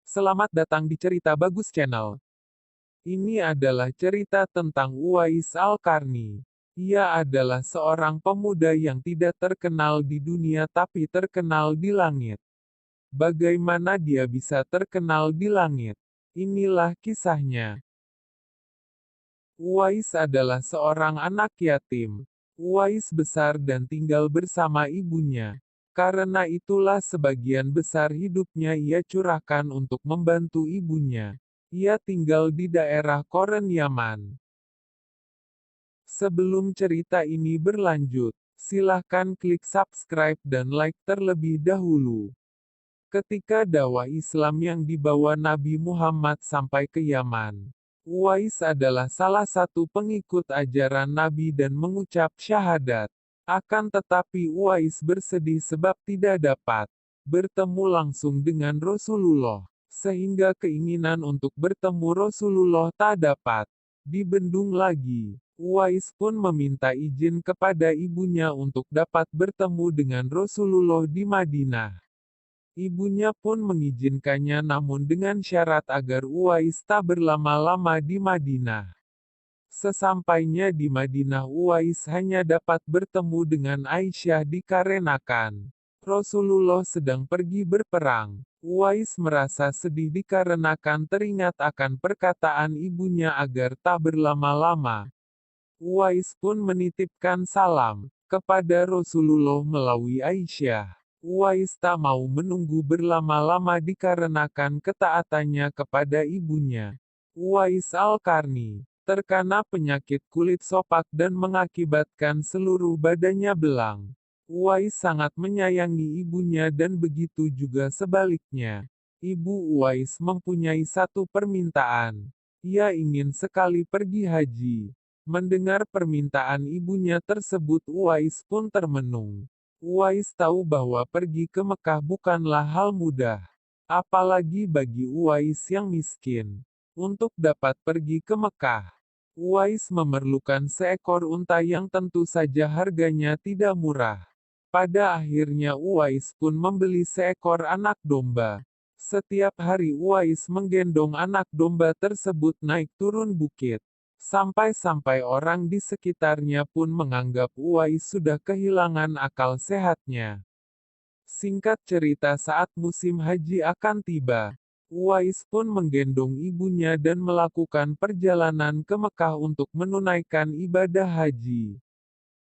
Selamat datang di Cerita Bagus Channel. Ini adalah cerita tentang Uwais Al-Qarni. Ia adalah seorang pemuda yang tidak terkenal di dunia tapi terkenal di langit. Bagaimana dia bisa terkenal di langit? Inilah kisahnya. Uwais adalah seorang anak yatim. Uwais besar dan tinggal bersama ibunya. Karena itulah sebagian besar hidupnya ia curahkan untuk membantu ibunya. Ia tinggal di daerah Koren, Yaman. Sebelum cerita ini berlanjut, silahkan klik subscribe dan like terlebih dahulu. Ketika dakwah Islam yang dibawa Nabi Muhammad sampai ke Yaman, Uwais adalah salah satu pengikut ajaran Nabi dan mengucap syahadat. Akan tetapi Uwais bersedih sebab tidak dapat bertemu langsung dengan Rasulullah, sehingga keinginan untuk bertemu Rasulullah tak dapat dibendung lagi. Uwais pun meminta izin kepada ibunya untuk dapat bertemu dengan Rasulullah di Madinah. Ibunya pun mengizinkannya namun dengan syarat agar Uwais tak berlama-lama di Madinah. Sesampainya di Madinah Uwais hanya dapat bertemu dengan Aisyah dikarenakan Rasulullah sedang pergi berperang. Uwais merasa sedih dikarenakan teringat akan perkataan ibunya agar tak berlama-lama. Uwais pun menitipkan salam kepada Rasulullah melalui Aisyah. Uwais tak mau menunggu berlama-lama dikarenakan ketaatannya kepada ibunya. Uwais Al-Qarni terkena penyakit kulit sopak dan mengakibatkan seluruh badannya belang. Uwais sangat menyayangi ibunya dan begitu juga sebaliknya. Ibu Uwais mempunyai satu permintaan. Ia ingin sekali pergi haji. Mendengar permintaan ibunya tersebut Uwais pun termenung. Uwais tahu bahwa pergi ke Mekah bukanlah hal mudah. Apalagi bagi Uwais yang miskin. Untuk dapat pergi ke Mekah, Uwais memerlukan seekor unta yang tentu saja harganya tidak murah. Pada akhirnya Uwais pun membeli seekor anak domba. Setiap hari Uwais menggendong anak domba tersebut naik turun bukit. Sampai-sampai orang di sekitarnya pun menganggap Uwais sudah kehilangan akal sehatnya. Singkat cerita saat musim haji akan tiba, Uwais pun menggendong ibunya dan melakukan perjalanan ke Mekah untuk menunaikan ibadah haji.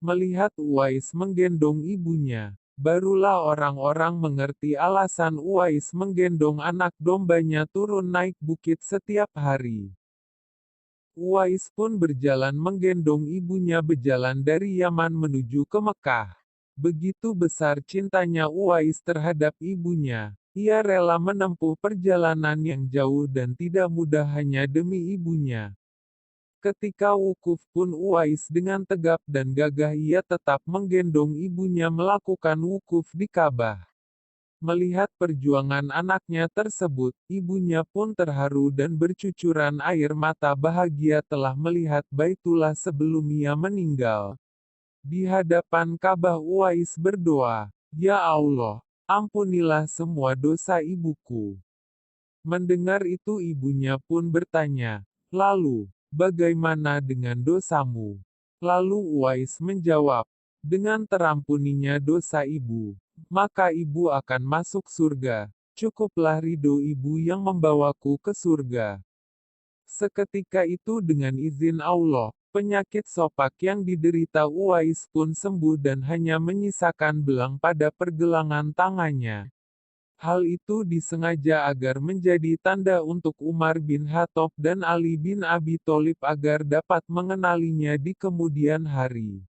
Melihat Uwais menggendong ibunya, barulah orang-orang mengerti alasan Uwais menggendong anak dombanya turun naik bukit setiap hari. Uwais pun berjalan menggendong ibunya berjalan dari Yaman menuju ke Mekah. Begitu besar cintanya Uwais terhadap ibunya, ia rela menempuh perjalanan yang jauh dan tidak mudah hanya demi ibunya. Ketika wukuf pun Uwais dengan tegap dan gagah ia tetap menggendong ibunya melakukan wukuf di Ka'bah. Melihat perjuangan anaknya tersebut, ibunya pun terharu dan bercucuran air mata bahagia telah melihat Baitullah sebelum ia meninggal. Di hadapan Ka'bah Uwais berdoa, "Ya Allah, ampunilah semua dosa ibuku." Mendengar itu ibunya pun bertanya, "Lalu, bagaimana dengan dosamu?" Lalu Uwais menjawab, "Dengan terampuninya dosa ibu, maka ibu akan masuk surga. Cukuplah ridho ibu yang membawaku ke surga." Seketika itu dengan izin Allah, penyakit sopak yang diderita Uwais pun sembuh dan hanya menyisakan belang pada pergelangan tangannya. Hal itu disengaja agar menjadi tanda untuk Umar bin Khattab dan Ali bin Abi Thalib agar dapat mengenalinya di kemudian hari.